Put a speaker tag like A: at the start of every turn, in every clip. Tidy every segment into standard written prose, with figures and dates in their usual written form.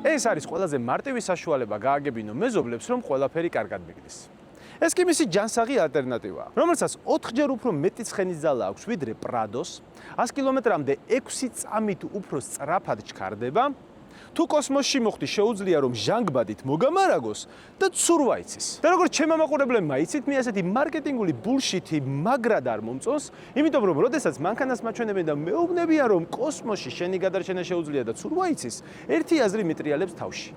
A: ეს არის ყველაზე მარტივი საშუალება გააგებინო მეზობლებს, რომ ყველაფერი კარგად მიგდეს. ეს კი მისი ჯანსაღი ალტერნატივაა, რომელსაც 4-ჯერ უფრო მეტი ცხენის ძალა აქვს ვიდრე პრადოს, 100 კილომეტრამდე 6 წამით უფრო სწრაფად ჩქარდება. თუ კოსმოსში მოხდი, შეუძლია რომ ჟანგბადით მოგამარაგოს და ცურვა იცის. და როგორც ჩემმა მაყურებლებმა იცით, მე ასეთი მარკეტინგული ბულშიტი მაგრად არ მომწონს, იმიტომ რომ როდესაც მანქანას მაჩვენებენ და მეუბნებიან რომ კოსმოსში შენი გადარჩენა შეუძლია და ცურვა იცის, ერთი აზრი მიტრიალებს თავში.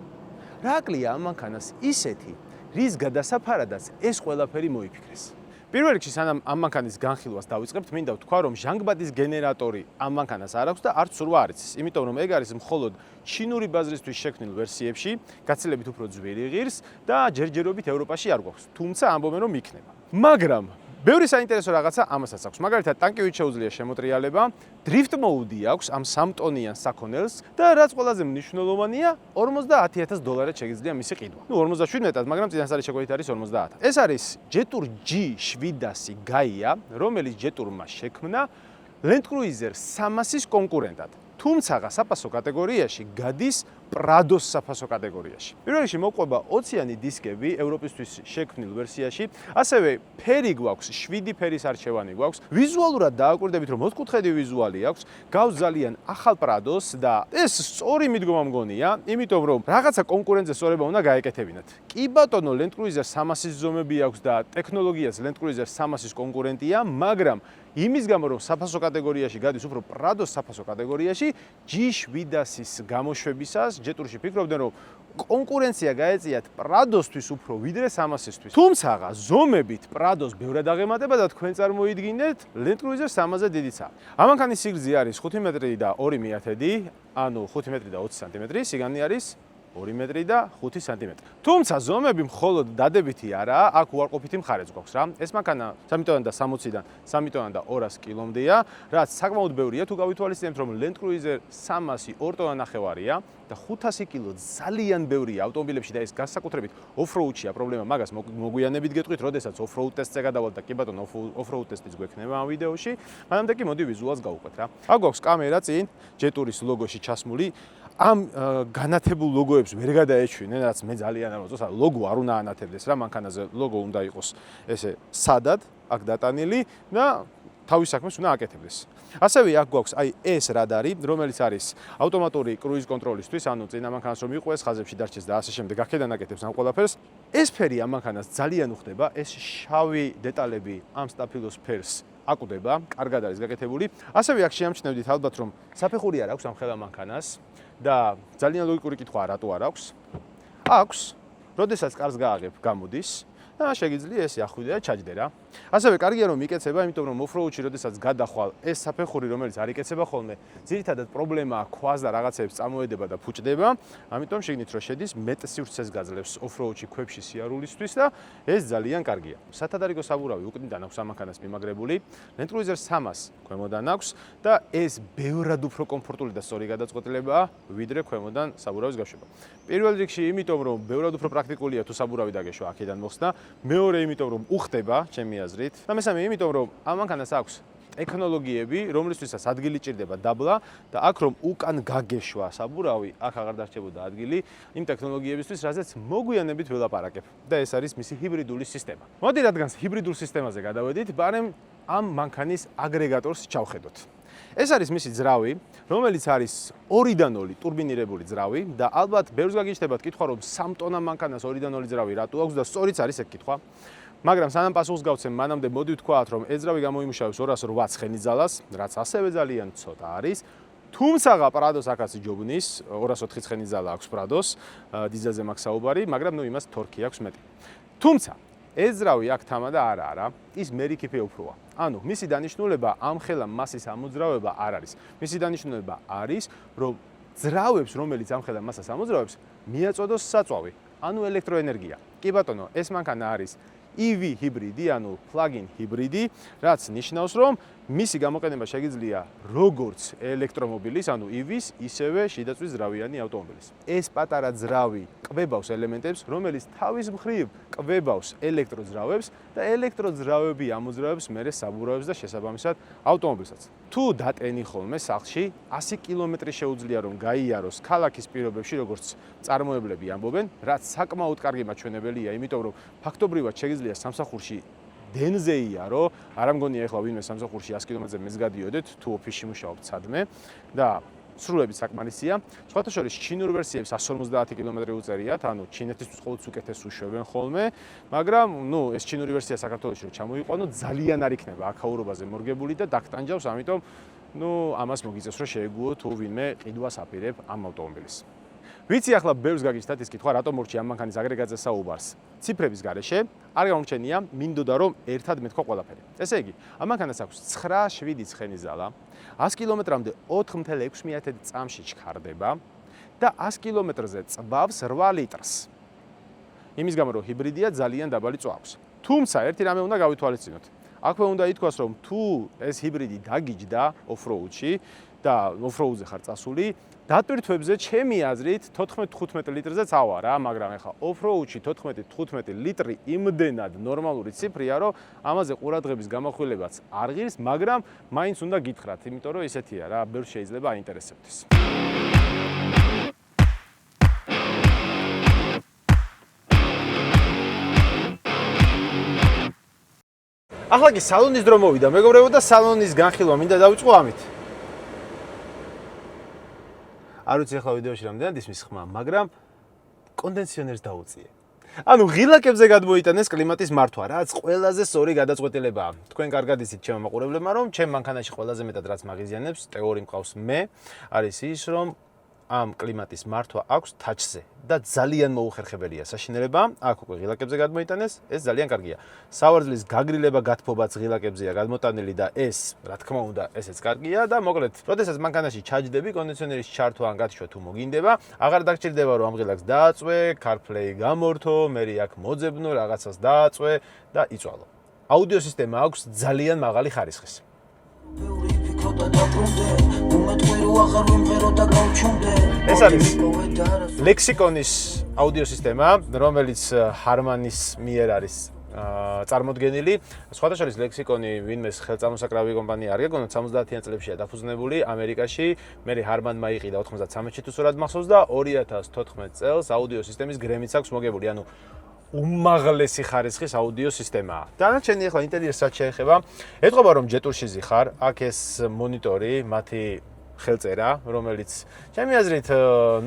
A: რა აკლია ამ მანქანას ისეთი, რის გადასაფარადაც ეს ყველაფერი მოიფიქრეს. პირველ რიგში სანამ ამ მანქანის განხილვას დავიწყებთ, მინდა ვთქვა, რომ ჟანგბადის გენერატორი ამ მანქანას არ აქვს და არც ცურვა არ იცის, იმიტომ რომ ეგ არის მხოლოდ ჩინური ბაზრისთვის შექმნილ ვერსიებში, გაცილებით უფრო ძვირი ღირს და ჯერჯერობით ევროპაში არ გვაქვს, თუმცა ამბობენ რომ იქნება. მაგრამ ბევრი საინტერესო რაღაცა ამასაც აქვს. მაგალითად, ტანკივით შეუძლია შემოტრიალება, დრიფტ მოუდი აქვს ამ 3 ტონიან საქონელს და რაც ყველაზე მნიშვნელოვანია, $50,000 შეგიძლია მისი ყიდვა. 57-ად, მაგრამ წინასწარი შეკვეთით არის 50,000. ეს არის Jetour G700 გაია, რომელიც Jetour-მა შექმნა Land Cruiser 300-ის კონკურენტად. თუმცა საფასო კატეგორიაში გადის პრადოს საფასო კატეგორიაში. პირველ რიგში მოყვება ოციანი დისკები ევროპისთვის შექმნილ ვერსიაში, ასევე ფერი გვაქვს, 7 ფერის არჩევანი გვაქვს. ვიზუალურად დააკვირდებით, რომ 4-კუთხედი ვიზუალი აქვს, გავს ძალიან ახალ პრადოს და ეს სწორი მიდგომა მგონია, იმიტომ რომ რაღაცა კონკურენტზე სწორება უნდა გაეკეთებინათ. კი ბატონო, Land Cruiser 300-ის ზომები აქვს და ტექნოლოგიას Land Cruiser 300-ის კონკურენტია, მაგრამ იმის გამო რომ საფასო კატეგორიაში გადის უფრო პრადოს საფასო კატეგორიაში, G700-ის გამოშვებისას Jetour-ში ფიქრობდნენ რომ კონკურენცია გაეწიათ პრადოსთვის უფრო ვიდრე 300-ისთვის. თუმცა ზომებით პრადოს ბევრად აღემატება და თქვენ წარმოიდგინეთ Land Cruiser 300-ზე დიდიცა. ამ მანქანის სიგრძე არის 5 მეტრი და 2 მიათედი, ანუ 5 მეტრი და 20 სანტიმეტრი, სიგანი არის 2 მეტრი და 5 სანტიმეტრი. თუმცა ზომები მხოლოდ დადებითი არაა, აქ უარყოფითი მხარეც გვაქვს რა. ეს მანქანა 3 ტონიდან და 60-დან 3 ტონიდან და 200 კილომდეა, რაც საკმაოდ ბევრია თუ გავითვალისწინებთ რომ Land Cruiser 300 2 ტონა ნახევარია და 500 კილო ძალიან ბევრია ავტომობილებში და ეს განსაკუთრებით ოფროუდშია პრობლემა, მაგას მოგვიანებით გეტყვით, როდესაც ოფროუდ ტესტზე გადავალთ და კი ბატონო ოფროუდ ტესტიც გვექნება ამ ვიდეოში. მანამდე კი მოდი ვიზუალს გავუყვეთ რა. აქ გვაქვს კამერა წინ Jetour-ის ლოგოში ჩასმული. ამ განათებულ ლოგოებს ვერ გადაეჩვენენ, რაც მე ძალიან არ მოწონს. ლოგო არ უნდა ანათებდეს რა, მანქანაზე ლოგო უნდა იყოს ესე სადად, აქ დატანილი და თავის საქმეს უნდა აკეთებდეს. ასევე აქ გვაქვს აი ეს რადარი, რომელიც არის ავტომატური კრუიზ კონტროლისთვის, ანუ წინა მანქანას რომ იყვეს, ხაზებში დარჩეს და ასე შემდეგ, აქედან აკეთებს ამ ყველაფერს. ეს ფერი ამ მანქანას ძალიან უხდება, ეს შავი დეტალები ამ სტაფილოს ფერს აკვდება, კარგად არის გაკეთებული. ასევე აქ შეამჩნევდით ალბათ რომ საფეხური არ აქვს ამ ხელა მანქანას. და ძალიან ლოგიკური კითხვაა, რატო არ აქვს? აქვს, როდესაც კარს გააღებ, გამოდის და შეგიძლია ესე ახვიდე და ჩაჯდე რა. ასევე კარგია რომ იკეცება, იმიტომ რომ ოფროუდში როდესაც გადახვალ ეს საფეხური, რომელიც არ იკეცება ხოლმე, ძირითადად პრობლემაა ქვას და რაღაცებს წამოედება და ფუჭდება, ამიტომ შეგნით რომ შედის მეტ სივრცეს გაძლევს ოფროუდში ქვებში სიარულისთვის და ეს ძალიან კარგია. სათადარიგო საბურავი უკნიდან აქვს ამ მანქანას მიმაგრებული, Land Cruiser 300 ქვემოდან აქვს და ეს ბევრად უფრო კომფორტული და სწორი გადაწყვეტილებაა ვიდრე ქვემოდან საბურავის გაშვება. პირველ რიგში იმიტომ რომ ბევრად უფრო პრაქტიკულია თუ საბურავი დაგეშვა აქედან მოხსნა, მეორე იმიტომ რომ უხდება ჩემი აზრით და მესამე იმიტომ რომ ამ მანქანას აქვს ტექნოლოგიები, რომლისთვისაც ადგილი ჭირდება დაბლა და აქ რომ უკან გაგეშვა საბურავი, აქ აღარ დარჩებოდა ადგილი იმ ტექნოლოგიებისთვის, რაზეც მოგვიანებით ველაპარაკებ და ეს არის მისი ჰიბრიდული სისტემა. მოდი რადგან ჰიბრიდულ სისტემაზე გადავედით, ბარემ ამ მანქანის აგრეგატორს ჩავხედოთ. ეს არის მისი ძრავი, რომელიც არის 2-დან 2 ტურბინირებული ძრავი და ალბათ ბევრს გაგიჩნდებათ კითხვა რომ 3 ტონა მანქანას 2-დან 2 ძრავი რატო აქვს და სწორიც არის ეგ კითხვა. მაგრამ სანამ პასუხს გავცემ, მანამდე მოდი ვთქვათ, რომ ეს ძრავი გამოიმუშავებს 208 ცხენის ძალას, რაც ასევე ძალიან ცოტა არის. თუმცა პრადოს აქაც იჯობნის, 204 ცხენის ძალა აქვს პრადოს, დიზელზე მაქვს საუბარი, მაგრამ ნუ იმას თორქი აქვს მეტი. თუმცა ეს ძრავი აქ თამადა არა, ის მერიქიფე უფროა. ანუ მისი დანიშნულება ამ ხელა მასის ამოძრავება არ არის. მისი დანიშნულება არის, რომ ძრავებს, რომელიც ამ ხელა მასას ამოძრავებს, მიაწოდოს საწვავი, ანუ ელექტროენერგია. კი ბატონო, ეს მანქანა არის EV ჰიბრიდი, ანუ plug-in ჰიბრიდი, რაც ნიშნავს, რომ მისი გამოყენება შეგიძლია როგორც ელექტრომობილის, ანუ EV-ს, ისევე შიდაწვის ძრავიანი ავტომობილის. ეს პატარა ძრავი კვებავს ელემენტებს, რომელიც თავის მხრივ კვებავს ელექტროძრავებს და ელექტროძრავები ამოძრავებს მერე საბურავებს და შესაბამისად ავტომობილსაც. თუ დატენი ხოლმე სახლში 100 კილომეტრი შეუძლია რომ გაიაროს ქალაქის პირობებში, როგორც წარმოებლები ამბობენ, რაც საკმაოდ კარგი მაჩვენებელია, იმიტომ რომ ფაქტობრივად შეგიძლია სამსახურში დენზე იარო, არ ამგონია ახლა ვინმე სამსახურში 100 კილომეტრზე მეც გადიოდეთ, თუ ოფისში მუშაობთ სადმე და სრულებით საკმარისია. სხვათა შორის ჩინურ ვერსიებს 150 კილომეტრი უწერიათ, ანუ ჩინეთისთვის ყოველთვის უკეთეს უშვებენ ხოლმე, მაგრამ ეს ჩინური ვერსია საქართველოში რომ ჩამოიყვანო, ძალიან არ იქნება აქაურობაზე მორგებული და დაგტანჯავს, ამიტომ ამას მოგიწევს რომ შეეგუო თუ ვინმე ყიდვას აპირებ ამ ავტომობილის. ვიცი ახლა ბევრს გაგიჩნდათ ის კითხვა, რატომ მორჩი ამ მანქანის აგრეგატზე საუბარს. ციფრების გარეშე არ გამორჩენია, მინდოდა რომ ერთად მეთქვა ყველაფერი. ესე იგი, ამ მანქანას აქვს 9-7 ცხენი ზალა, 100 კილომეტრამდე 4.6 წამში ჩქარდება და 100 კილომეტრზე წბავს 8 litrს. იმის გამო რომ ჰიბრიდია ძალიან დაბალი წვა აქვს. თუმცა ერთი რამე უნდა გავითვალისწინოთ. აქვე უნდა ითქვას რომ თუ ეს ჰიბრიდი დაგიჯდა ოფროუდში და ოფროუდზე ხარ წასული, დატვირთვებზე ჩემი აზრით 14-15 litrზეც ავარა, მაგრამ ეხლა ოფროუდში 14-15 litri იმდენად ნორმალური ციფრია, რომ ამაზე ყურადღების გამახვილებაც არ ღირს, მაგრამ მაინც უნდა გითხრათ, იმიტომ რომ ისეთია რა, ბევრს შეიძლება აინტერესებდეს. ახლა კი სალონის დრო მოვიდა, მეგობრებო და სალონის განხილვა მინდა დავიწყო ამით. არ ვიცი ახლა ვიდეოში რამდენად ისმის ხმა, მაგრამ კონდენსიონერს დაუწიე. ანუ ღილაკებზე გადმოიტანეს კლიმატის მართვა, რაც ყველაზე სწორი გადაწყვეტილებაა. თქვენ კარგად იცით ჩემო მაყურებლებმა, რომ ჩემ მანქანაში ყველაზე მეტად რაც მაღიზიანებს, ტეორი მყავს მე, არის ის, რომ ამ კლიმატის მართვა აქვს თაჩზე და ძალიან მოუხერხებელია საშინელება. აქ უკვე ღილაკებზე გადმოიტანეს, ეს ძალიან კარგია. სავარძლის გაგრილება გათბობაც ღილაკებზეა გადმოტანილი და ეს, რა თქმა უნდა, ესეც კარგია და მოკლედ, როდესაც მანქანაში ჩაჯდები, კონდიციონერის ჩართვა ან გათიშვა თუ მოგინდება, აღარ დაგჭირდება რომ ამ ღილაკს დააწვე, CarPlay გამორთო, მერე აქ მოძებნო, რაღაცას დააწვე და იწვალო. აუდიო სისტემა აქვს ძალიან მაღალი ხარისხის. ეს არის ლექსიკონის აუდიო სისტემა, რომელიც ჰარმანის მიერ არის წარმოდგენილი. სხვათა შორის ლექსიკონი ვინმეს ხელწამოსაკრავი კომპანია არ გეგონოთ, 70-იან წლებშია დაფუძნებული ამერიკაში, მერე ჰარმანმა იყიდა 93-ში თუ სწორად მახსოვს და 2014 წელს აუდიო სისტემის გრემიც აქვს მოგებული, ანუ უმაღლესი ხარისხის აუდიო სისტემაა. დანარჩენი ახლა ინტერიერს რაც შეეხება, ეთყობა რომ ჯეტურშიზი ხარ, აქ ეს მონიტორი, მათი ხელწერა, რომელიც ჩემი აზრით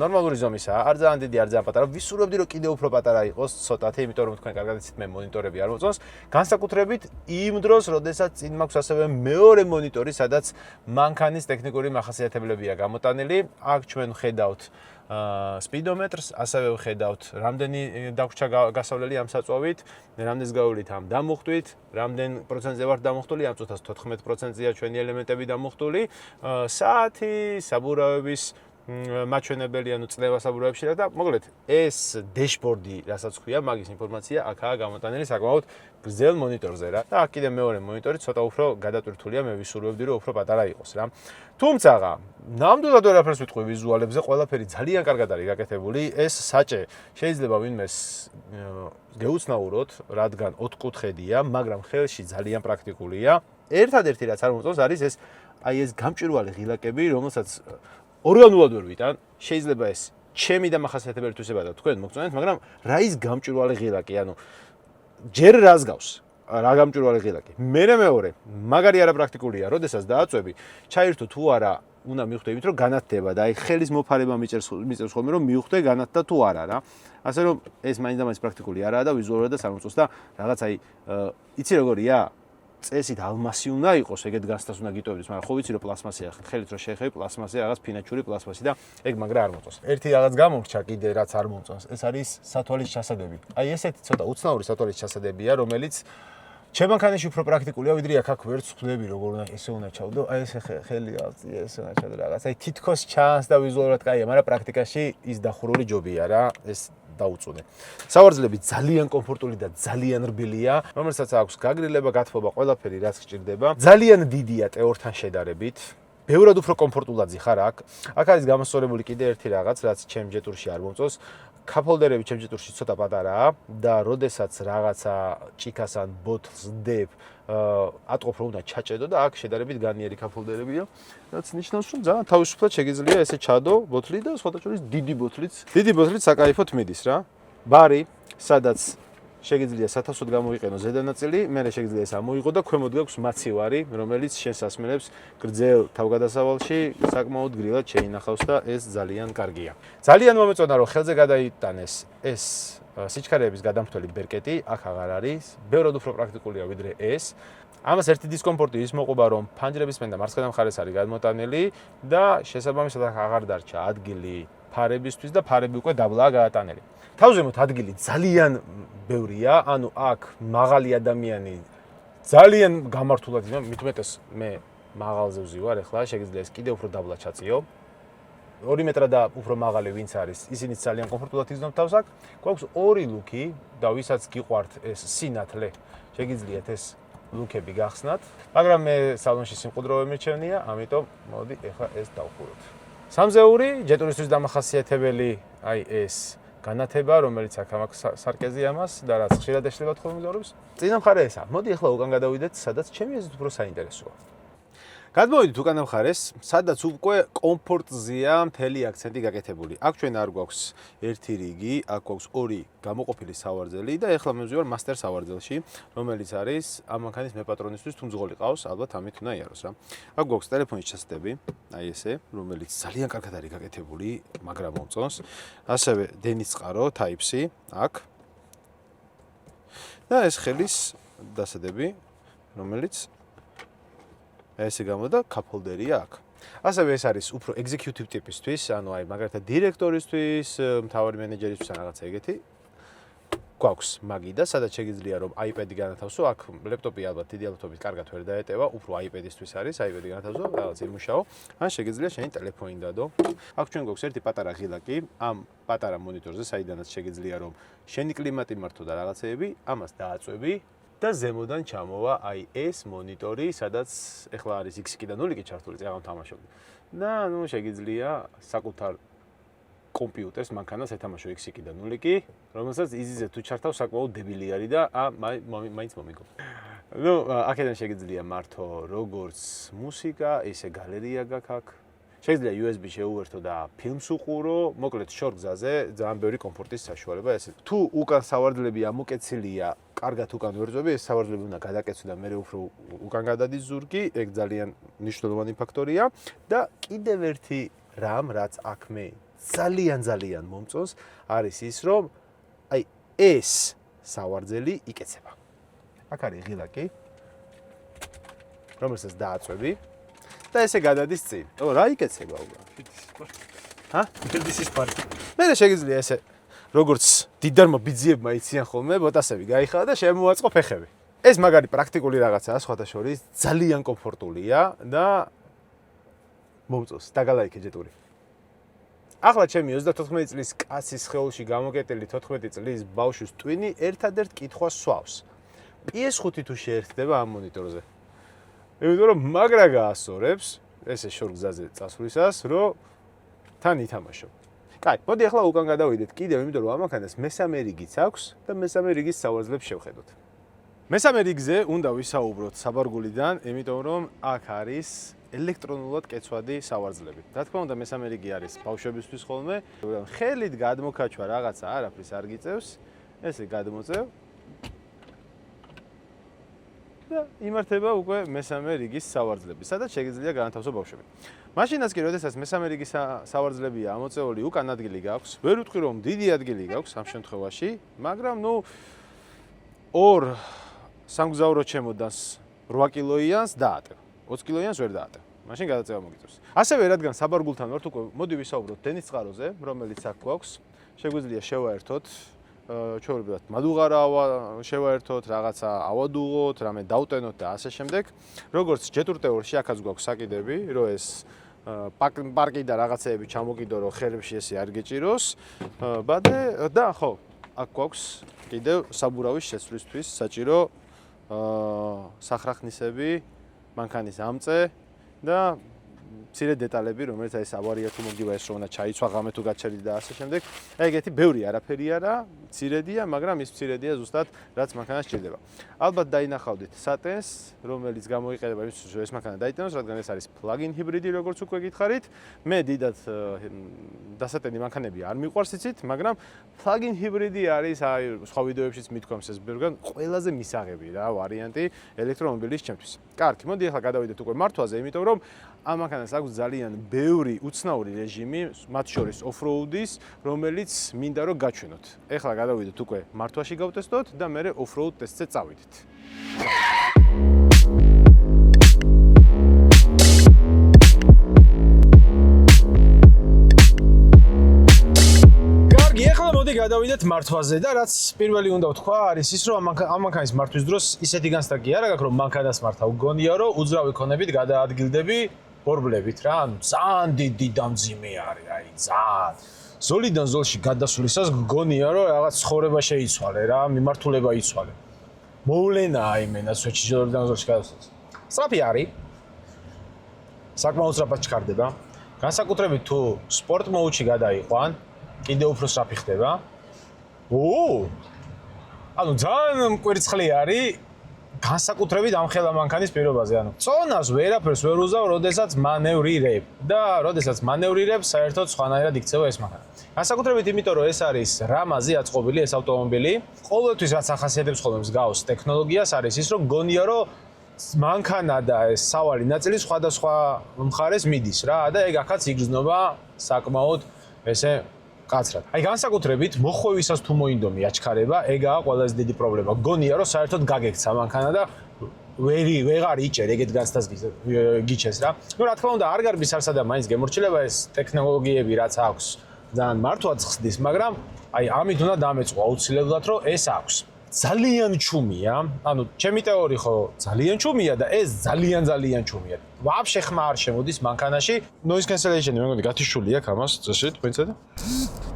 A: ნორმალური ზომისაა, არ ძალიან დიდი, არ ძალიან პატარა. ვისურვებდი რომ კიდევ უფრო პატარა იყოს ცოტათი, იმიტომ რომ თქვენ კარგად იცით მე მონიტორები არ მოწონს. განსაკუთრებით იმ დროს, როდესაც წინ მაქვს ასევე მეორე მონიტორი, სადაც მანქანის ტექნიკური მახასიათებლებია გამოტანილი. აქ ჩვენ ხედავთ სპიდომეტრს, ასევე ვხედავთ რამდენი დაგვრჩა გასავლელი ამ საწვავით, რამდენს გავვლით ამ დამუხტვით, რამდენ პროცენტზე ვართ დამუხტული, ამ წუთას 14%-ია ჩვენი ელემენტები დამუხტული, საათი, საბურავების მაჩვენებელი, ანუ წნევა საბურავებში და მოკლედ ეს დეშბორდი, რასაც ქვია, მაგის ინფორმაცია აქაა გამოტანილი საკმაოდ გრძელ მონიტორზე რა. და აქ კიდე მეორე მონიტორი ცოტა უფრო გადატვირთულია, მე ვისურვებდი რომ უფრო პატარა იყოს რა. თუმცა ნამდვილად ვერაფერს ვიტყვი ვიზუალებზე, ყველაფერი ძალიან კარგად არის გაკეთებული. ეს საჭე შეიძლება ვინმეს გეუცნაუროთ, რადგან ოთხკუთხედია, მაგრამ ხელში ძალიან პრაქტიკულია. ერთადერთი რაც არ მომწონს არის ეს გამჭვირვალე ღილაკები, რომელსაც ორგანულად ვერ ვიტან, შეიძლება ეს ჩემი დამახასიათებელი თვისება და თქვენ მოგწონეთ, მაგრამ რა ის გამჭვირვალე ღილაკი, ანუ ჯერ რას გავს? რა გამჭვირვალე ღილაკი. მეორე, მაგარი არაპრაქტიკულია, როდესაც დააწვევი, ჩაირთო თუ არა, უნდა მივხვდე იმით, რომ განათდება და აი ხელის მოფარება მიწერს ხოლმე, რომ მივხვდე განათდა თუ არა რა. ასე რომ ეს მაინც და მაინც პრაქტიკული არაა და ვიზუალურადაც არ მომწონს და რაღაც აი იცი როგორია? წესით ალმასი უნდა იყოს, ეგეთ გასტას უნდა გიტოვებდეს, მაგრამ ხო ვიცი რომ პლასმასია, ხელით რო შეეხები პლასმასია, რაღაც ფინაჩური პლასმასი და ეგ მაგრა არ მომწონს. ერთი რაღაც გამორჩა კიდე რაც არ მომწონს, ეს არის სათვალის ჩასადები. აი ესეთი ცოტა უცნაური სათვალის ჩასადებია, რომელიც ჩემ მანქანაში უფრო პრაქტიკულია, ვიდრე აქ ვერც ხვდები როგორ უნდა ესე უნდა ჩავდო, აი ესე ხელი ავწიე, ესე უნდა ჩავდო რაღაც. აი თითქოს ჩანს და ვიზუალურად კაია, მაგრამ პრაქტიკაში ის დახურული ჯობია რა, ეს დაუწუნე. სავარძლები ძალიან კომფორტული და ძალიან რბილია, რომელსაც აქვს გაგრილება, გათბობა, ყველაფერი რაც გჭირდება. ძალიან დიდია ტეორთან შედარებით. ბევრად უფრო კომფორტულაძი ხარ აქ. აქ არის გამოსწორებული კიდე ერთი რაღაც, რაც ჩემ ჯეტურში არ მომწონს. კაპჰოლდერები ჩემ ჯეტურში ცოტა პატარაა და როდესაც რაღაცა ჭიქას ან ბოთლს დებ, ატყობ რომ უნდა ჩაჭედო და აქ შედარებით განიერი კაპჰოლდერებია, რაც ნიშნავს რომ ძალიან თავისუფლად შეგიძლია ესე ჩადო ბოთლი და სხვათა შორის დიდი ბოთლიც საკაიფოდ მიდის რა. ბარი, სადაც შეგიძლია სათავსოდ გამოიყენო ზედანაწილი, მერე შეგიძლია ეს ამოიღო და ქვემოთ გაქვს მაცივარი, რომელიც შენს ასმელებს გრძელ თავგადასავალში საკმაოდ გრილად შეინახავს და ეს ძალიან კარგია. ძალიან მომეწონა რომ ხელზე გადაიტანეს ეს სიჩქარეების გადამფრთველი ბერკეტი, აქ აღარ არის, ბევრად უფრო პრაქტიკულია ვიდრე ეს. ამას ერთი დისკომფორტი ის მოყვება რომ ფანჯრების მენდა მარცხენა მხარეს არის გადმოტანილი და შესაბამისად აქ აღარ დარჩა ადგილი ფარებისთვის და ფარები უკვე დაბლაა გაატანელი. თავზემოთ ადგილი ძალიან ბევრია, ანუ აქ მაღალი ადამიანი ძალიან გამართულად იზრდება, მithumetes მე მაღალზე ვზივარ ახლა, შეგიძლია ეს კიდე უფრო დაბლა ჩაწიო. 2 მეტრა და უფრო მაღალი ვინც არის, ისინიც ძალიან კომფორტულად იზრდიან თავს აქ. გვაქვს 2 ლუკი და ვისაც გიყვართ ეს სინათლე, შეგიძლიათ ეს ლუკები გახსნათ, მაგრამ მე სალონში სიმყუდრო ვემირჩენია, ამიტომ მოდი ახლა ეს დავხუროთ. სამზეული ჯეტურისთვის დამახასიათებელი აი ეს განათება, რომელიც აქ აქვს სარკეზი ამას და რაც ხშირად ეშლებათ ხოლმე მგზავრებს. წინა მხარე ესა. მოდი ახლა უკან გადავიდეთ, სადაც ჩემი აზრით უფრო საინტერესოა. გადმოვიდით უკან მხარეს, სადაც უკვე კომფორტზეა მთელი აქცენტი გაკეთებული. აქ ჩვენ არ გვაქვს ერთი რიგი, აქ გვაქვს 2 გამოყოფილი სავარძელი და ახლა მე ვზივარ მასტერ სავარძელში, რომელიც არის ამ მანქანის მეპატრონისთვის თუ მძღოლი ყავს, ალბათ ამით უნდა იაროს რა. აქ გვაქვს ტელეფონის ჩასწრები, აი ესე, რომელიც ძალიან კარგად არის გაკეთებული, მაგრამ მომწონს. ასევე დენის წყარო Type-C აქ. და ეს ხელის დასადები, რომელიც ესე გამოდა კაპჰოლდერია აქ. ასევე ეს არის უფრო executive ტიპისთვის, ანუ აი მაგალითად დირექტორისთვის, მთავარი მენეჯერისთვის ან რაღაცა ეგეთი. გვაქვს მაგი და სადაც შეგიძლია რომ iPad-ი განათავსო, აქ ლეპტოპი ალბათ დიდი ალბათობით კარგად ვერ დაეტევა, უფრო iPad-ისთვის არის, iPad-ი განათავსო, რაღაც იმუშაო, ან შეგიძლია შენი ტელეფონი დადო. აქ ჩვენ გვაქვს ერთი პატარა ღილაკი, ამ პატარა მონიტორზე, საიდანაც შეგიძლია რომ შენი კლიმატი მართო და რაღაცეები, ამას დააწვევი და ზემოდან ჩამოვა აი ეს მონიტორი, სადაც ეხლა არის X-ი და 0-ი ჩართული, წეგან თამაშობდი. და ნუ შეგიძლია საკუთარ კომპიუტერს მანქანას ეთამაშო X-ი და 0-ი, რომელსაც იზიზე თუ ჩართავ საკმაოდ დებილი არის და მაინც მომიგო. ნუ აქედან შეგიძლია მართო როგორც მუსიკა, ისე გალერეა გაქვს აქ. შეგიძლია USB შეუერთო და ფილმს უყურო, მოკლედ შორ გზაზე ძალიან ბევრი კომფორტის საშუალება ეს. თუ უკან სავარძლები ამოკეცილია, კარგად უკან ვერძები, ეს სავარძლები უნდა გადაკეცო და მე უფრო უკან გადადის ზურგი, ეგ ძალიან მნიშვნელოვანი ფაქტორია და კიდევ ერთი რამ, რაც აქ მე ძალიან მომწონს, არის ის, რომ აი ეს სავარძელი იკეცება. აქ არის ღილაკი, რომელსაც დააწვევი და ესე გადადის წინ. რა იკეცება უბრალოდ? ჰა? ფერდის ის პარტი. მე შეგიძლია ესე როგორც დიდარმა ბიძიებმა იციან ხოლმე, ბოტასები გაიხადა და შემოაწყო ფეხები. ეს მაგარი პრაქტიკული რაღაცაა, სხვათა შორის ძალიან კომფორტულია და მომწონს. დაგალაიქე ჯეტური. ახლა ჩემი 34 წლის კაცის სხეულში გამოკეტილი 14 წლის ბავშვის ტვინი ერთადერთ კითხვას სვავს. PS5 თუ შეერთდება ამ მონიტორზე. იმიტომ რომ მაგრა გაასწორებს, ესე შორ გზაზე წასვლისას, რომ თან ითამაშო. კაი, მოდი ახლა უკან გადავიდეთ კიდევ, იმიტომ რომ ამანქანას მესამე რიგიც აქვს და მესამე რიგის სავარძლებს შევხედოთ. მესამე რიგზე უნდა ვისაუბროთ საბარგულიდან, იმიტომ რომ აქ არის ელექტრონულად კეცვადი სავარძლები. რა თქმა უნდა, მესამე რიგი არის ბავშვებისთვის ხოლმე, ხელით გადმოქაჩვა რაღაცა არაფრის არ გიწევს, ესე გადმოწევ და იმართება უკვე მესამე რიგის სავარძლები, სადაც შეგიძლია განათავსო ბავშვები. მაშინაც კი, როდესაც მესამე რიგის სავარძლებია ამოწეული, უკან ადგილი გაქვს. ვერ ვიტყვი რომ დიდი ადგილი გაქვს ამ შემთხვევაში, მაგრამ ნუ 2 სამგზავრო ჩემოდანს 8 კილოიანს დაატევ. 20 კილოიანს ვერ დაატევ. მაშინ გადაწევა მოგიწევს. ასევე რადგან საბარგულთან ვართ უკვე, მოდი ვისაუბროთ დენის წყაროზე, რომელიც აქ გვაქვს. შეგვიძლია შევაერთოთ ჩვეულებრივად მადუღარა შევაერთოთ, რაღაცა ავადუღოთ, რამე დავტენოთ და ასე შემდეგ. როგორც ჯეტურ ტეორში აქაც გვაქვს საკიდები, რომ ეს პარკი და რაღაცეები ჩამოკიდო რომ ხელებში ესე არ გეჭიროს. ბადე და ხო, აქ გვაქვს კიდევ საბურავის შეცვლისთვის საჭირო სახრახნისები, მანქანის ამწე და მცირე დეტალები, რომელიც აი ეს ავარია თუ მოგივა ეს რომ უნდა ჩაიცვა ღამე თუ გაჩერდი და ასე შემდეგ. აი ეგეთი ბევრი არაფერი არა, მცირედია, მაგრამ ის მცირედია ზუსტად რაც მანქანას სჭირდება. ალბათ დაინახავდით სატენს, რომელიც გამოიყენება იმისთვის, რომ ეს მანქანა დაიტანოს, რადგან ეს არის plug-in ჰიბრიდი, როგორც უკვე გითხარით. მე დიდად დასატენი მანქანები არ მიყვარს იცით, მაგრამ plug-in ჰიბრიდი არის აი სხვა ვიდეოებშიც მithქვამს ეს ბევრგან ყველაზე მისაღები რა ვარიანტი ელექტრომობილის ჩემთვის. კარგი, მოდი ახლა გადავიდეთ უკვე მართვაზე, იმიტომ რომ ამ მანქანას აქვს ძალიან ბევრი უცნაური რეჟიმი, მათ შორის off-road-ის, რომელიც მინდა რომ გაჩვენოთ. ეხლა გადავიდეთ უკვე მართვაში გავტესტოთ და მერე off-road ტესტზე წავიდეთ. კარგი, ეხლა მოდი გადავიდეთ მართვაზე და რაც პირველი უნდა ვთქვა არის ის რომ ამ მანქანის მართვის დროს ისეთი განცდა კი არა გაქვს რომ მანქანას მართავ გონია რომ უძრავი ქონებით გადაადგილდები ბორბლებით რა, ანუ ძალიან დიდი დამძიმე არის, აი ძალიან. ზოლიდან ზოლში გადასვლისას გგონია რომ რაღაც ცხოვრება შეიცვალე რა, მიმართულება იცვალე. მოვლენაა იმენა ზოლიდან ზოლში გადასვლას. სწრაფი არის. საკმაოდ სწრაფად ჩქარდება. განსაკუთრებით თუ სპორტ მოუდში გადაიყვან, კიდევ უფრო სწრაფი ხდება. ანუ ძალიან მკვირცხლი არის. განსაკუთრებით ამ ხელა მანქანის პირობაზე, ანუ წონას ვერაფერს ვერ უზავ, როდესაც მანევრირებ და როდესაც მანევრირებ, საერთოდ სხვანაირად იქცევა ეს მანქანა. განსაკუთრებით იმიტომ, რომ ეს არის რამაზი აწყობილი ეს ავტომობილი, ყოველთვის რაც ახასიათებს ხოლმე მსგავს ტექნოლოგიას არის ის, რომ გონია, რომ მანქანა და ეს სავალი ნაწილი სხვადასხვა მხარეს მიდის რა და ეგ ახაც იგრძნობა საკმაოდ ესე კაცრად. აი განსაკუთრებით მოხვევისას თუ მოინდომი აჩქარება, ეგაა ყველაზე დიდი პრობლემა. გონია რომ საერთოდ გაგექცა მანქანა და ვეღარ იჭერ ეგეთ განცდას გიჩეს რა. ნუ რა თქმა უნდა არ გარბის არსა და მაინც გემორჩილება ეს ტექნოლოგიები რაც აქვს. ძალიან მართვაც ხსდის, მაგრამ აი ამით უნდა დამეწყო აუცილებლად რომ ეს აქვს. ძალიან ჩუმია, ანუ ჩემი თეორი ხო ძალიან ჩუმია და ეს ძალიან ჩუმია. ვაფშე ხმა არ შემოდის მანქანაში. Noise cancellation-ი მე მგონი გათიშული აქვს ამას, წესით, ვინცედა?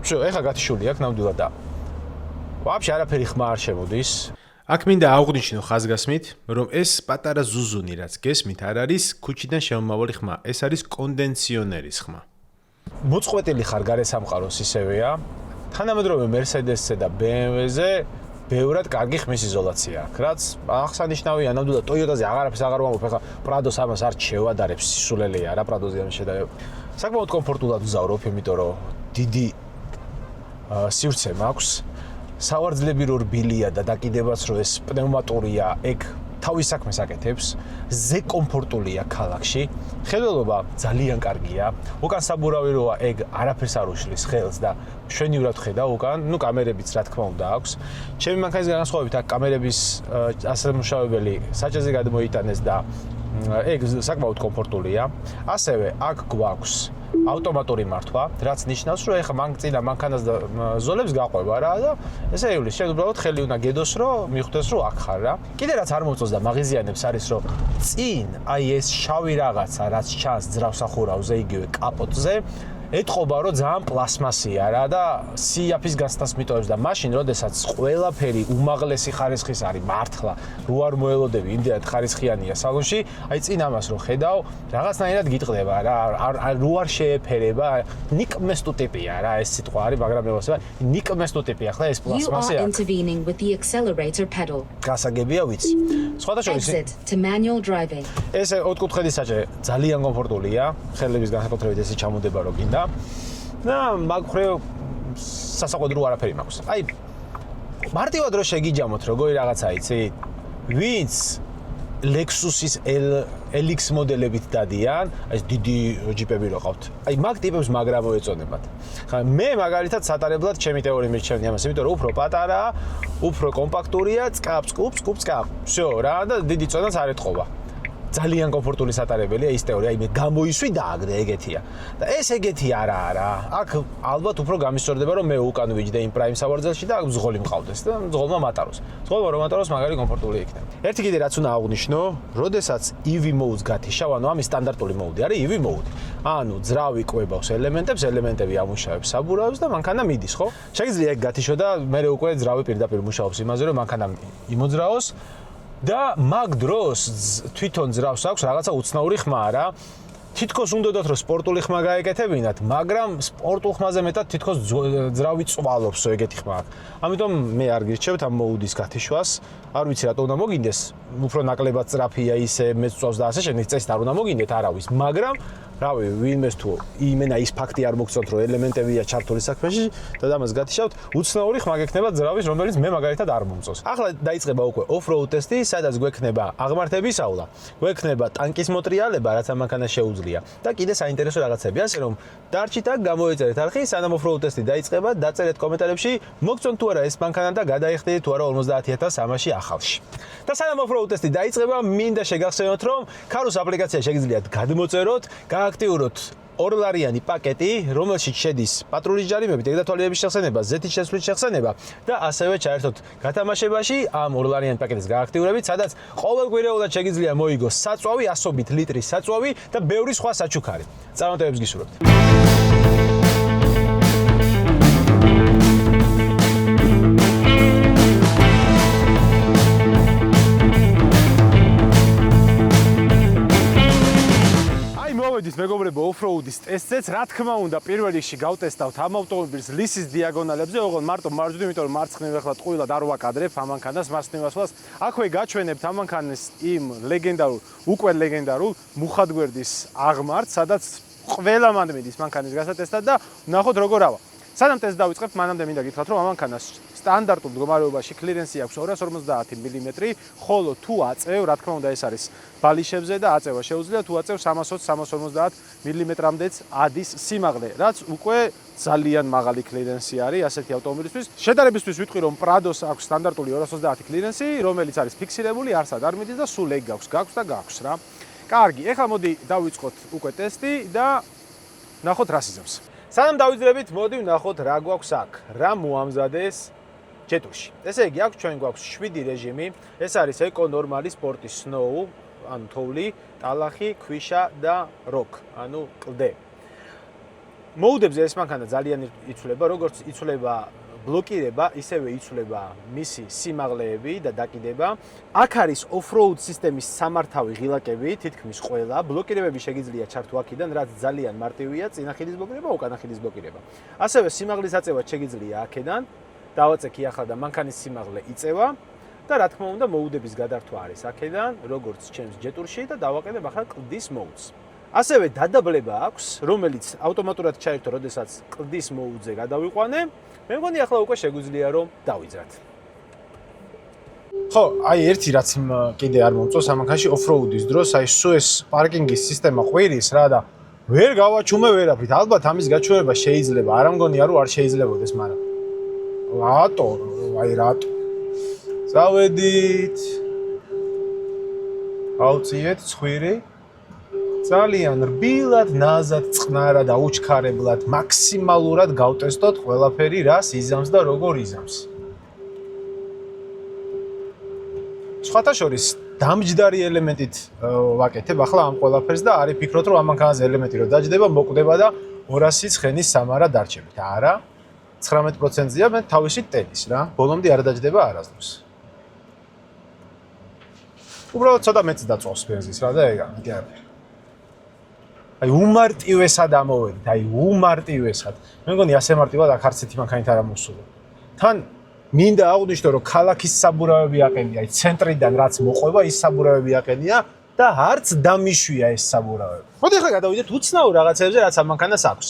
A: შო, ეხა გათიშული აქვს ნამდვილად და ვაფშე არაფერი ხმა არ შემოდის. აქ მინდა აღვნიშნო ხაზგასმით, რომ ეს პატარა ზუზუნი რაც გესმით არ არის ქუჩიდან შემომავალი ხმა, ეს არის კონდენსიონერის ხმა. მოწყვეტილი ხარ გარესამყაროს ისევეა. თანამედროვე Mercedes-ზე და BMW-ზე ბევრად კარგი ხმის იზოლაცია აქვს, რაც აღსანიშნავია, ნამდვილად Toyota-ზე აღარაფერს აღარ ვამბობ, ახლა Prado-ს ამას არ შევადარებს, სისულელეა რა Prado-ზე ამის შედარება. საკმაოდ კომფორტულად ვზავრობ, იმიტომ რომ დიდი სივრცე მაქვს. სავარძლები რო რბილია და დაკიდებაც რო ეს პნევმატურია, ეგ თავის საქმეს აკეთებს. ზე კომფორტულია ქალაქში. ხედველობა ძალიან კარგია. უკან საბურავი როა, ეგ არაფერს არ უშლის ხელს და მშვენივრად ხედავ უკან, ნუ კამერებიც რა თქმა უნდა აქვს. ჩემი მანქანის განსხვავებით აქ კამერების ასამუშავებელი საჭეზე გადმოიტანეს და ეგ საკმაოდ კომფორტულია. ასევე აქ გვაქვს ავტომატური მართვა, რაც ნიშნავს, რომ ეხა წინა მანქანას და ზოლებს გაყვება რა და ესე ივლის, შენ უბრალოდ ხელი უნდა გედოს, რომ მიხვდეს, რომ აქ ხარ რა. კიდე რაც არ მოწონს და მაღიზიანებს არის, რომ წინ აი ეს შავი რაღაცა, რაც ჩანს ძრავსახურავზე, იგივე კაპოტზე, ეთყობა, რომ ძალიან პლასმასია რა და სიაფის გასტას მიტოვებს და მაშინ, როდესაც ყველაფერი უმაღლესი ხარისხის არის მართლა, რო არ მოელოდები, იმდენად ხარისხიანია სალონში, აი წინ ამას რო ხედავ, რაღაცნაირად გიტყდება რა, რო არ შეეფერება, ნიკმესტუ ტიპია რა ეს სიტყვა არის, მაგრამ მე ვასება, ნიკმესტუ ტიპია, ახლა ეს პლასმასია.
B: You are intervening with the accelerator pedal.
A: გასაგებია ვიცი. სხვადასხვა
B: Exit to manual driving.
A: ეს ოთხკუთხედის საჭე ძალიან კომფორტულია, ხელების განსაკუთრებით ესე ჩამოდება რო გინდა. და მაგ-მხრივ სასაყვედრო არაფერი მაქვს. აი მარტივად რო შეგიჯამოთ როგორი რაღაცა იცი? ვინც Lexus-ის LX მოდელებით დადიან, ეს დიდი ჯიპები რო ყავთ. აი მაგ ტიპებს მაგრა მოეწონებათ. ხა მე მაგალითად სატარებლად ჩემი თეორი მირჩევდი ამას, იმიტომ რომ უფრო პატარაა, უფრო კომპაქტურია, წკაპ. всё რა და დიდი წონაც არ ეთყობა. ძალიან კომფორტული სატარებელია ის თეორია, მე გამოისვი და აგრე ეგეთია. და ეს ეგეთი არა. აქ ალბათ უფრო გამისწორდება რომ მე უკან ვიჯდე იმ პრაიმ სავარძელში და ზღოლი მყავდეს და ზღოლმა მატაროს. ზღოლმა რომ მატაროს მაგარი კომფორტული იქნება. ერთი კიდე რაც უნდა აღვნიშნო, როდესაც EV mode-ს გათიშავ, ანუ ამის სტანდარტული mode არის EV mode. ანუ ძრავი კვებავს ელემენტებს, ელემენტები ამუშავებს საბურავებს და მანქანა მიდის, ხო? შეიძლება ეგ გათიშო და მე უკვე ძრავი პირდაპირ მუშაობს იმაზე რომ მანქანა იმოძრაოს და მაგ დროს თვითონ ძრავს აქვს რაღაცა უცნაური ხმა რა. თითქოს უნდათ რომ სპორტული ხმა გაეკეთებინათ, მაგრამ სპორტულ ხმაზე მეტად თითქოს ძრავი წვალობს ეგეთი ხმა აქვს. ამიტომ მე არ გირჩევთ ამ mode-ის გათიშვას. არ ვიცი რატო უნდა მოგინდეს, უფრო ნაკლებად სწრაფია ისე მეწვავს და ასე შემდეგ, წესით არ უნდა მოგინდეთ არავის, მაგრამ რავი, ვინმეს თუ იმენა ის ფაქტი არ მოგწონთ, რომ ელემენტებია ჩართული საქმეში და ამას გათიშავთ, უცნაური ხმა გექნება ძრავის, რომელიც მე მაგალითად არ მომწონს. ახლა დაიწყება უკვე off-road ტესტი, სადაც გვექნება აღმართების ავლა, გვექნება ტანკის მოტრიალება, რაც ამ მანქანას შეუძლია და კიდე საინტერესო რაღაცები, ასე რომ დარჩით აქ, გამოეწერეთ არხი, სანამ off-road ტესტი დაიწყება, დაწერეთ კომენტარებში, მოგწონთ თუ არა ეს მანქანა და გადაიხდით თუ არა 50300 ახალში. და სანამ off-road ტესტი დაიწყება, მინდა შეგახსენოთ, რომ Karus აპლიკაცია შეგიძლიათ გადმოწეროთ, გააქტიუროთ ორლარიანი პაკეტი, რომელშიც შედის პატრულის ჯარიმები, დედათვალიერების შეხსენება, ზეთის შესვლის შეხსენება და ასევე ჩაერთოთ გათამაშებაში ამ ორლარიანი პაკეტის გააქტიურებით, სადაც ყოველკვირეულად შეგიძლია მოიგოს საწვავი, 100 ლიტრის საწვავი და ბევრი სხვა საჩუქარი. წარმატებებს გისურვებთ. მეგობრებო, off-road-ის ტესტზეც, რა თქმა უნდა, პირველ რიგში გავტესტავთ ამ ავტომობილის ლისის დიაგონალებზე, ოღონდ მარტო მარჯვნივ, იმიტომ რომ მარცხნივ ახლა ტყუილად არ ვაკადრებ ამ მანქანას, მარცხნივ ასვლას. აქვე გაჩვენებთ ამ მანქანის იმ უკვე ლეგენდარულ მუხადგვერდის აღმართს, სადაც ყველა მანდ მიდის მანქანის გასატესტად და ნახოთ როგორ ავა. სანამ ტესტს დავიწყებთ, მანამდე მინდა გითხრათ, რომ ამ მანქანას სტანდარტულ მდგომარეობაში კლირენსი აქვს 250 მმ, ხოლო თუ აწევ, რა თქმა უნდა, ეს არის ბალიშებზე და აწევა შეუძლია, თუ აწევ 320-350 მმ-მდეც ადის სიმაღლე, რაც უკვე ძალიან მაღალი კლირენსი არის ასეთი ავტომობილისთვის. შედარებისთვის ვიტყვი, რომ Prado-ს აქვს სტანდარტული 230 კლირენსი, რომელიც არის ფიქსირებული, არსად არ მიდის და სულ ეგ გაქვს და გაქვს რა. კარგი, ეხლა მოდი დავიწყოთ უკვე ტესტი და ნახოთ რა სიზამს. სანამ დავიძრებით, მოდი ვნახოთ რა გვაქვს აქ, რა მოამზადეს ჯეტურში. ესე იგი, აქ ჩვენ გვაქვს 7 რეჟიმი, ეს არის ეკო, ნორმალი, სპორტი, სნოუ, ანუ თოვლი, ტალახი, ქვიშა და როკ, ანუ კლდე. მოუდებზე ეს მანქანა ძალიან იცვლება, როგორც იცვლება ბლოკირება, ისევე იცვლება მისი სიმაღლეები და დაკიდება. აქ არის off-road სისტემის სამართავი ღილაკები, თითქმის ყველა. ბლოკირებები შეგიძლია ჩართო აქედან, რაც ძალიან მარტივია, წინახილის ბლოკირება, უკანახილის ბლოკირება. ასევე სიმაღლის აწევა შეგიძლია აქედან. დავაწექი ახლა და მანქანის სიმაღლე იწევა და რა თქმა უნდა, მოუდების გადართვა არის აქედან, როგორც ჩემს ჯეტურში და დავაყენებ ახლა კლდის modes. ასევე დადაბლება აქვს, რომელიც ავტომატურად ჩაერთო, როდესაც კლდის modes-ზე გადავიყვანე. მე მგონი ახლა უკვე შეგვიძლია რომ დავიძრათ. ხო, აი ერთი რაც კიდე არ მომწონს ამ მანქანაში off-road-ის დროს, აი სულ ეს პარკინგის სისტემა ყვირის რა და ვერ გავაჩუმე ვერაფრით. ალბათ ამის გაჩვენება შეიძლება, არ ამგონია რომ არ შეიძლებოდეს, მაგრამ რატო? აი რატო? წავედით. ავწიეთ ცხვირი. ძალიან რბილად, ნაზად, წყნარად, აუჩქარებლად, მაქსიმალურად გავტესტოთ ყველაფერი, რას იზამს და როგორ იზამს. სხვათა შორის დამჯდარი ელემენტით ვაკეთებ ახლა ამ ყველაფერს და არის ფიქრობთ, რომ ამ მანქანაზე ელემენტი რო დაჯდება, მოკვდება და 200 ცხენის სამარა დარჩებით. არა, 19%-ია მე თავისი ტენის რა. ბოლომდე არ დაჯდება არასდროს. უბრალოდ ცოტა მეც დაწვავს ბენზინს რა და ეგ ამით არაფერი. აი უმარტივესად ამოვედით, აი უმარტივესად. მე მგონი ასე მარტივად აქ არც ერთი მანქანით არ ამოსულა. თან მინდა აღვნიშნო, რომ ქალაქის საბურავები აყენია, აი ცენტრიდან რაც მოყვება, ის საბურავები აყენია და არც დამიშვია ეს საბურავები. მოდი ახლა გადავიდეთ უცნაურ რაღაცებზე, რაც ამ მანქანას აქვს.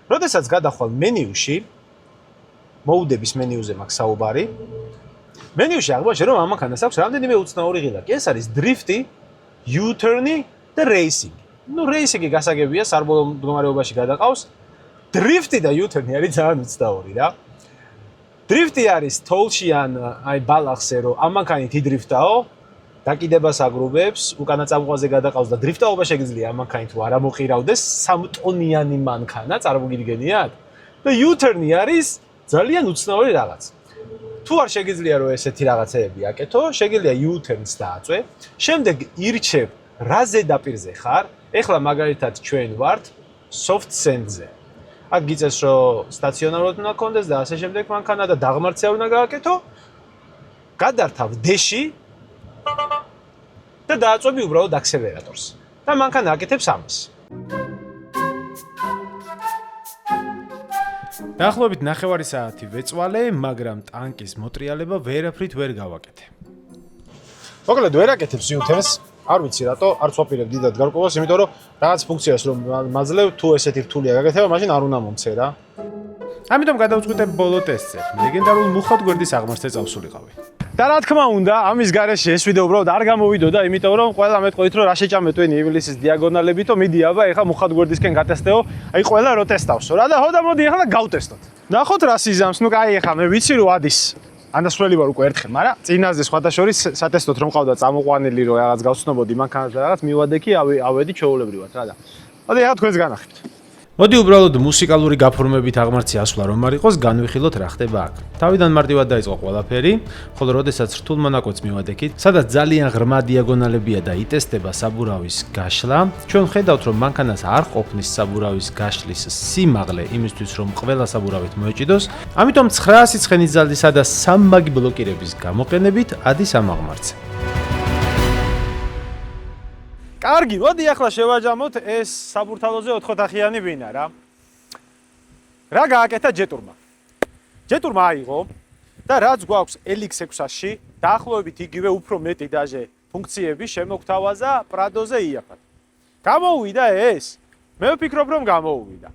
A: როდესაც გადახვალ მენიუში, მოუდების მენიუზე მაქვს საუბარი. მენიუში აღმოჩნდა, რომ ამ მანქანას აქვს რამდენიმე უცნაური ღილაკი. ეს არის დრიფტი, U-turn-ი და რეისინგი. Ну, რეისინგი გასაგებია, სარბოლო მდგომარეობაში გადაყავს. დრიფტი და U-turn-ი არის ძალიან უცნაური რა. დრიფტი არის თოლში ან აი ბალახზე, რომ ამ მანქანით იდრიფტაო დაკიდებას აგროვებს, უკანა წამყვაზე გადაყავს და დრიფტაობა შეგიძლია ამ მანქანით თუ არ ამოყირავდეს 3 ტონიანი მანქანა, წარმოგიდგენიათ? და U-turn-ი არის ძალიან უცნაური რაღაც. თუ არ შეგიძლია რომ ესეთი რაღაცეები აკეთო, შეგიძლია U-turn-ს დააწვე, შემდეგ ირჩევ რა ზედაპირზე ხარ. ეხლა მაგალითად ჩვენ ვართ soft sand-ზე. აქ გიწევს რომ სტაციონარულად უნდა გქონდეს და ასე შემდეგ მანქანა და დაღმართზე უნდა გააკეთო. გადართავ D-ში და დააწვევი უბრალოდ აქსელერატორს. და მანქანა აკეთებს ამას. დაახლოებით 9 საათი ვეწვალე, მაგრამ ტანკის მოტრიალება ვერაფრით ვერ გავაკეთე. მოკლედ ვერ აკეთებს U-turn-ს. არ ვიცი რატო, არც ვაპირებ დიდად გარკვევას, იმიტომ რომ რაღაც ფუნქციას რომ მაძლევ, თუ ესეთი რთულია გაკეთება, მაშინ არ უნდა მომცე რა. ამიტომ გადავწყვიტე ბოლო ტესტზე. ლეგენდარულ მუხად გვერდის აღმართზე წავსულიყავი. და რა თქმა უნდა, ამის გარეშე ეს ვიდეო უბრალოდ არ გამოვიდოდა, იმიტომ რომ ყველა მეტყოდით რომ რა შეჭამეთ ვენი ივლისის დიაგონალებითო, მიდი აბა ეხლა მუხად გვერდისკენ გატესტეო, აი ყველა რო ტესტავსო რა და ჰოდა მოდი ეხლა გავტესტოთ. ნახოთ რა სიზამს, ნუ კაი ეხლა მე ვიცი რომ ადის. ანდასვლელი ვარ უკვე ერთხელ, მაგრამ წინაზე სხვათა შორის სატესტოთ რომ ყავდა წამოყვანილი რომ რაღაც გავცნობოდი მანქანას და რაღაც მივადექი ავედი ჩაოლებრივად რა და. მოდი ეხლა თქვენს განახებთ. მოდი უბრალოდ მუსიკალური გაფორმებით აღმართი ასვლა რომ არ იყოს, განვიხილოთ რა ხდება აქ. თავიდან მარტივად დაიწყო ყველაფერი, ხოლო როდესაც რთულ მონაკვეთს მივადექით, სადაც ძალიან ღრმა დიაგონალებია და იტესტება საბურავის გაშლა, ჩვენ ხედავთ რომ მანქანას არ ყოფნის საბურავის გაშლის სიმაღლე იმისთვის რომ ყველა საბურავით მოეჭიდოს, ამიტომ 900 ცხენის ძალისა და 3 მაგი ბლოკირების გამოყენებით ადის ამ აღმართზე. კარგი, მოდი ახლა შევაჯამოთ ეს საბურთალოზე 4 ოთახიანი ბინა რა. რა გააკეთა ჯეტურმა? ჯეტურმა აიღო და რაც გვაქვს LX600-ში, დაახლოებით იგივე უფრო მეტი დაჟე ფუნქციები შემოგთავაზა Prado-ზე იაფად. გამოუვიდა ეს? მე ვფიქრობ რომ გამოუვიდა.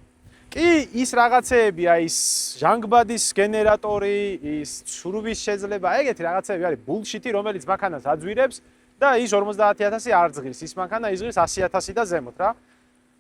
A: კი, ის რაღაცეები, აი ის ჟანგბადის გენერატორი, ის ცურვის შეძლება, ეგეთი რაღაცეები არის bullshit-ი, რომელიც მანქანას აძვირებს. და ის 50000 არ ზღირს, ის მანქანა იზღირს 100000 და ზემოთ რა.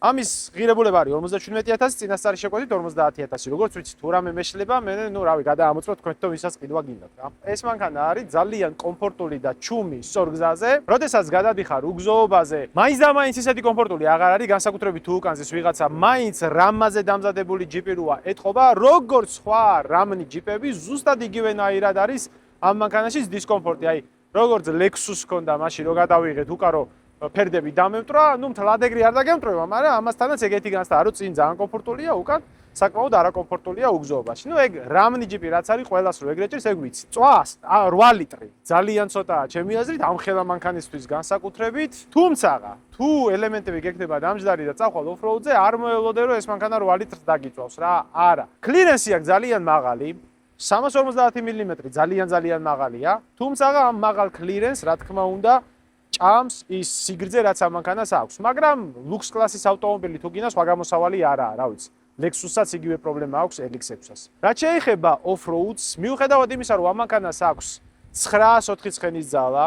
A: ამის ღირებულება არის 57000, წინასწარი შეკვეთით 50000. როგორც ვიცი, თუ რამე მეშლება, მე ნუ რავი, გადაამოწმოთ თქვენთო ვისაც ყიდვა გინდათ რა. ეს მანქანა არის ძალიან კომფორტული და ჩუმი სწორ გზაზე. როდესაც გადადიხარ უგზოობაზე, მაინც და მაინც ისეთი კომფორტული აღარ არის, განსაკუთრებით თუ უკანზეს ვიღაცა მაინც რამაზე დამზადებული ჯიპი როა ეთყობა, როგორც სხვა რამნი ჯიპები, ზუსტად იგივენაირად არის ამ მანქანაშიც დისკომფორტი. აი როგორც Lexus ქონდა მაშინ რო გადავიღეთ უკარო ფერდები დამემტრა, ნუ მთლად ეგრე არ დაგემტრება, მაგრამ ამასთანაც ეგეთი განცდა რომ წინ ძალიან კომფორტულია, უკან საკმაოდ არაკომფორტულია უგზოობაში. ნუ ეგ რამნი ჯიპი რაც არის ყველას რო ეგრე ჭირს, ეგ ვიცი. წვას 8 ლიტრი. ძალიან ცოტაა ჩემი აზრით ამ ხელა მანქანისთვის განსაკუთრებით, თუმცა თუ ელემენტები გეკნება დამჯდარი და წახვალ ოფროუდზე, არ მოელოდე რომ ეს მანქანა 8 litrს დაგიწვავს რა. არა. კლირენსი აქვს ძალიან მაღალი. 350 მმ ძალიან მაღალია, თუმცა ამ მაღალ კლირენს, რა თქმა უნდა, ჭამს ის სიგრძე, რაც ამ მანქანას აქვს. მაგრამ ლუქს კლასის ავტომობილი თუ გინდა, სხვა გამოსავალი არაა, რა ვიცი. Lexus-საც იგივე პრობლემა აქვს LX600-ს. რაც შეეხება off-roads, მიუხედავად იმისა, რომ ამ მანქანას აქვს 904 ცხენის ძალა,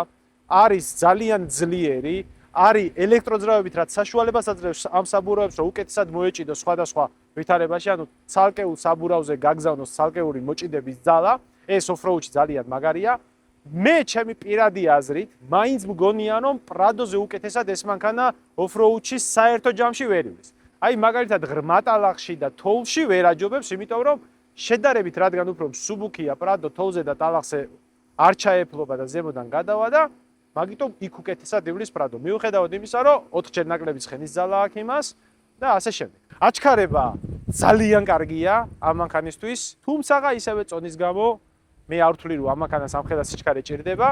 A: არის ძალიან ძლიერი, არის ელექტროძრავებით, რაც საშუალებას აძლევს ამ საბურავებს, რომ უკეთესად მოეჭიდოს სხვადასხვა ვითარებაში, ანუ ცალკეულ საბურავზე გაგზავნოს ცალკეული მოჭიდების ძალა, ეს off-road-ში ძალიან მაგარია. მე ჩემი პირადი აზრით, მაინც მგონია, რომ Prado-ზე უკეთესად ეს მანქანა off-road-ში საერთო ჯამში ვერ ივლის. აი მაგალითად ღრმა ტალახში და თოვლში ვერ აჯობებს, იმიტომ რომ შედარებით რადგან უფრო მსუბუქია Prado თოვლზე და ტალახზე არ ჩაეფლობა და ზემოდან გადავა და მაგიტომ იქ უკეთესად ივლის Prado. მიუხედავად იმისა, რომ 4-ჯერ ნაკლები ცხენის ძალა აქვს იმას და ასე შემდეგ. აჩქარება ძალიან კარგია ამ მანქანისთვის, თუმცა ისევე წონის გამო მე არ ვთვლი რომ ამ მანქანას ამხელა სიჩქარე ჭირდება,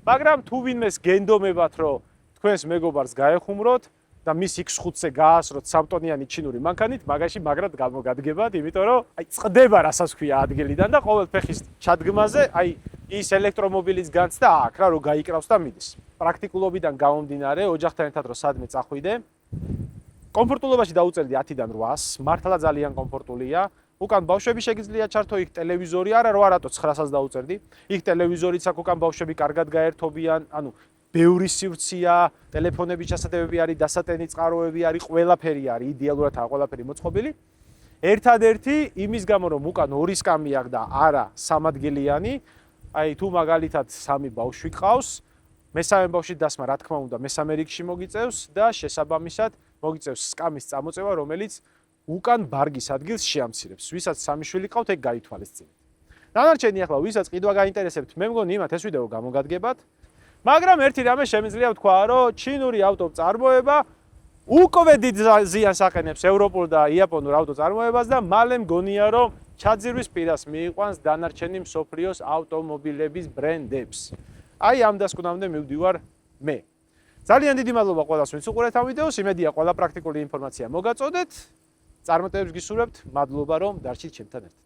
A: მაგრამ თუ ვინმეს გენდომებათ რომ თქვენს მეგობარს გაეხუმროთ და მის X5-ზე გაასროთ 3 ტონიანი ჩინური მანქანით, მაგაში მაგრად გამოგადგებათ, იმიტომ რომ აი წდება რასაც ქვია ადგილიდან და ყოველ ფეხის ჩადგმაზე აი ის ელექტრომობილის განცდა აქვს რა, რომ გაიკრავს და მიდის. პრაქტიკულობიდან გამომდინარე, ოჯახთან ერთად რომ სადმე წახვიდე, კომფორტულობაში დაუწერდი 10-დან 800, მართლა ძალიან კომფორტულია. უკან ბავშვები შეგიძლია ჩართო, იქ ტელევიზორი არა, რა რატო 900-ს დაუწერდი. იქ ტელევიზორიც აქვს, უკან ბავშვები კარგად გაერთობიან, ანუ ბევრი სივრცეა, ტელეფონების ჩასატევები არის, დასატენი წყაროები არის, ყველაფერი არის, იდეალურადაა ყველაფერი მოწყობილი. ერთადერთი იმის გამო რომ უკან 2 სკამი აქვს და არა 3 ადგილიანი, აი თუ მაგალითად 3 ბავშვი გყავს, მესამე ბავშვი დასმა, რა თქმა უნდა, მესამე რიგში მოგიწევს და შესაბამისად მოგიწევს სკამის წამოწევა, რომელიც უკან ბარგის ადგილს შეამცირებს. ვისაც სამი შვილი ყავთ, ეგ გაითვალისწინეთ. დანარჩენი ახლა ვისაც ყიდვა გაინტერესებთ, მე მგონი იმათ ეს ვიდეო გამოგადგებათ. მაგრამ ერთი რამე შემიძლია ვთქვა, რომ ჩინური ავტომწარმოება უკვე დიდ ზიანს აყენებს ევროპულ და იაპონურ ავტომწარმოებას და მალე მგონია, რომ ჩაძირვის პირას მიიყვანს დანარჩენი მსოფლიოს ავტომობილების ბრენდებს. აი ამ დასკვნამდე მივდივარ მე. ძალიან დიდი მადლობა ყველას, ვინც უყურეთ ამ ვიდეოს. იმედია, ყველა პრაქტიკული ინფორმაცია მოგაწოდეთ. წარმატებებს გისურვებთ. მადლობა, რომ დარჩით ჩემთან ერთად.